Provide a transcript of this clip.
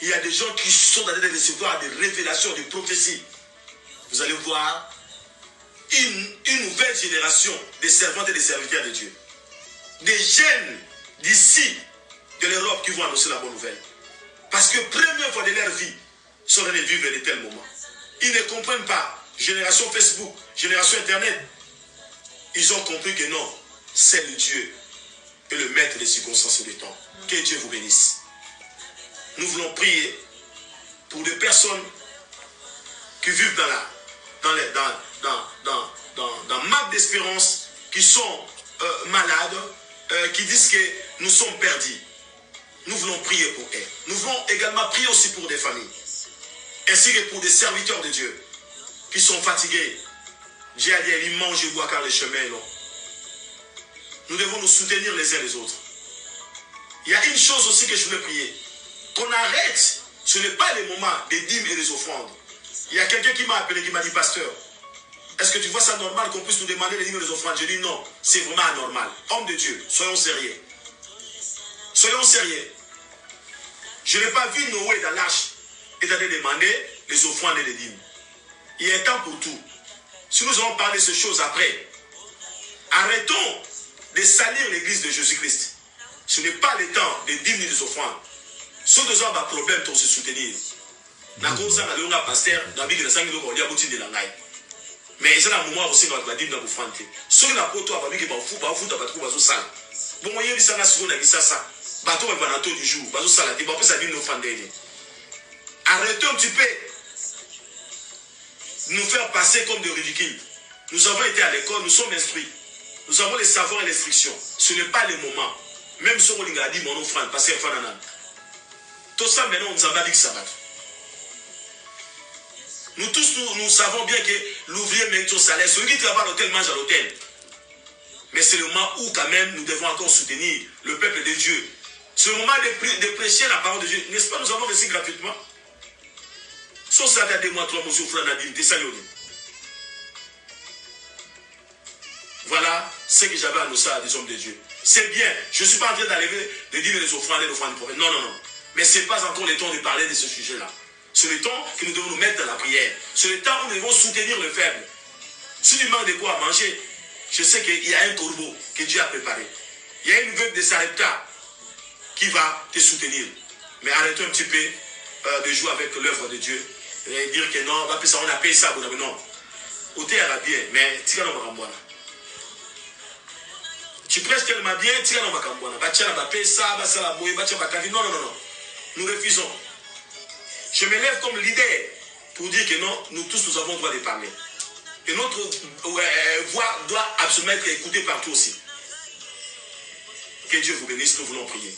Il y a des gens qui sont en train de recevoir des révélations, des prophéties. Vous allez voir une nouvelle génération de servantes et de serviteurs de Dieu. Des jeunes d'ici, de l'Europe, qui vont annoncer la bonne nouvelle. Parce que première fois de leur vie, ils sont en train de vivre de tels moments. Ils ne comprennent pas. Génération Facebook, génération Internet. Ils ont compris que non, c'est le Dieu et le maître des circonstances et du temps. Que Dieu vous bénisse. Nous voulons prier pour des personnes qui vivent dans manque d'espérance, qui sont malades, qui disent que nous sommes perdus. Nous voulons prier pour elles. Nous voulons également prier aussi pour des familles, ainsi que pour des serviteurs de Dieu qui sont fatigués. Dieu a dit, ils mangent et boivent car le chemin est long. Nous devons nous soutenir les uns les autres. Il y a une chose aussi que je voulais prier. Qu'on arrête, ce n'est pas le moment des dîmes et des offrandes. Il y a quelqu'un qui m'a appelé, qui m'a dit, pasteur, est-ce que tu vois ça normal qu'on puisse nous demander les dîmes et les offrandes? Je dis non, c'est vraiment anormal. Homme de Dieu, soyons sérieux. Soyons sérieux. Je n'ai pas vu Noé dans l'arche et d'aller demander les offrandes et les dîmes. Il y a un temps pour tout. Si nous allons parler de ces choses après, arrêtons de salir l'église de Jésus-Christ. Ce n'est pas le temps des dîmes ni des offrandes. Ceux qui ont un problème pour se soutenir. Mais c'est un moment aussi dans la dîme de l'offrande. Ceux qui ont un problème qui arrêtons un petit peu de nous faire passer comme des ridicules. Nous avons été à l'école, nous sommes instruits. Nous avons les savoirs et l'instruction. Ce n'est pas le moment. Même si on a dit mon offrande, passer Fananan. Tout ça maintenant, on nous a dit que ça va. Nous tous, nous savons bien que l'ouvrier mérite son salaire. Celui qui travaille à l'hôtel mange à l'hôtel. Mais c'est le moment où quand même nous devons encore soutenir le peuple de Dieu. C'est le moment de prêcher la parole de Dieu. N'est-ce pas, nous avons reçu gratuitement. Sans ça, t'as 2 mois, 3 mois, sur Franadine, t'es salioni. Voilà ce que j'avais annoncé à des hommes de Dieu. C'est bien. Je ne suis pas en train d'enlever les dîmes et les offrandes du prophète. Non, non, non. Mais ce n'est pas encore le temps de parler de ce sujet-là. C'est le temps que nous devons nous mettre dans la prière. C'est le temps où nous devons soutenir le faible. Si tu manques de quoi manger, je sais qu'il y a un corbeau que Dieu a préparé. Il y a une veuve de Sarepta qui va te soutenir. Mais arrêtons un petit peu de jouer avec l'œuvre de Dieu. Et dire que non, on a payé ça. Non. Au terre bien, mais tu vas dans ma tu prêches tellement bien, tu vas dans ma cambouana. Non, non, non. Nous refusons. Je me lève comme leader pour dire que non, nous tous nous avons le droit de parler. Et notre voix doit absolument être écoutée partout aussi. Que Dieu vous bénisse, nous voulons prier.